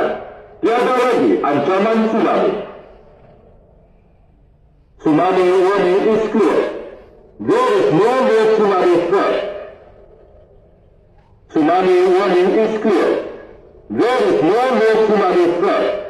aman. Tiada lagi ancaman tsunami. Tsunami warning is clear. There is no more tsunami threat. Tsunami warning is clear. There is no more tsunami threat.